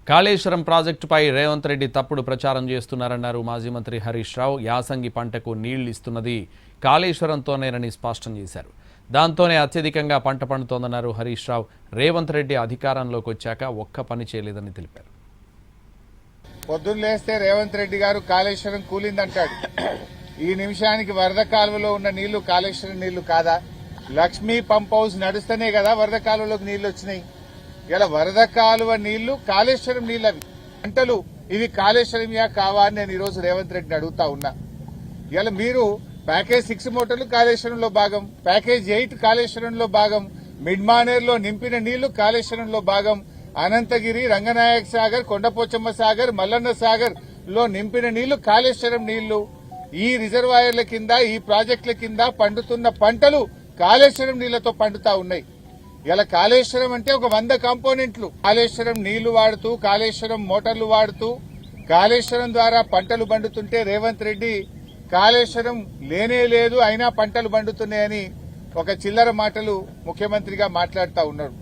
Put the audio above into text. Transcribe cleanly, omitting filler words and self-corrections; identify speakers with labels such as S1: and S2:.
S1: కాళేశ్వరం ప్రాజెక్టుపై రేవంత్ రెడ్డి తప్పుడు ప్రచారం చేస్తున్నారన్నారు మాజీ మంత్రి హరీష్ రావు. యాసంగి పంటకు నీళ్లు ఇస్తున్నది కాళేశ్వరంతోనేనని స్పష్టం చేశారు. దాంతోనే అత్యధికంగా పంట పండుతోందన్నారు హరీష్ రావు. రేవంత్ రెడ్డి అధికారంలోకి వచ్చాక ఒక్క పని చేయలేదని తెలిపారు.
S2: పొద్దున్న లేస్తే రేవంత్ రెడ్డి గారు కాళేశ్వరం కూలిందంటాడు. ఈ నిమిషానికి వరద కాలువలో ఉన్న నీళ్లు కాళేశ్వరం నీళ్లు కాదా? లక్ష్మీ పంప్ హౌస్ నడుస్తేనే కదా వరద కాలువలోకి నీళ్లు వచ్చినాయి. ఇలా వరద కాలువ నీళ్లు కాళేశ్వరం నీళ్లు, అవి పంటలు, ఇవి కాళేశ్వరంయా కావా అని నేను ఈరోజు రేవంత్ రెడ్డిని అడుగుతా ఉన్నా. ఇలా మీరు ప్యాకేజ్ 6 మోటార్లు కాళేశ్వరంలో భాగం, ప్యాకేజ్ 8 కాళేశ్వరంలో భాగం, మిడ్ మానేర్లో నింపిన నీళ్లు కాళేశ్వరంలో భాగం, అనంతగిరి, రంగనాయక సాగర్, కొండపోచమ్మ సాగర్, మల్లన్న సాగర్ లో నింపిన నీళ్లు కాళేశ్వరం నీళ్లు. ఈ రిజర్వాయర్ల కింద, ఈ ప్రాజెక్టుల కింద పండుతున్న పంటలు కాళేశ్వరం నీళ్లతో పండుతా ఉన్నాయి. ఇలా కాళేశ్వరం అంటే ఒక 100 కాంపోనెంట్లు. కాళేశ్వరం నీళ్లు వాడుతూ, కాళేశ్వరం మోటార్లు వాడుతూ, కాళేశ్వరం ద్వారా పంటలు పండుతుంటే రేవంత్ రెడ్డి కాళేశ్వరం లేనే లేదు అయినా పంటలు పండుతున్నాయని ఒక చిల్లర మాటలు ముఖ్యమంత్రిగా మాట్లాడుతూ ఉన్నాడు.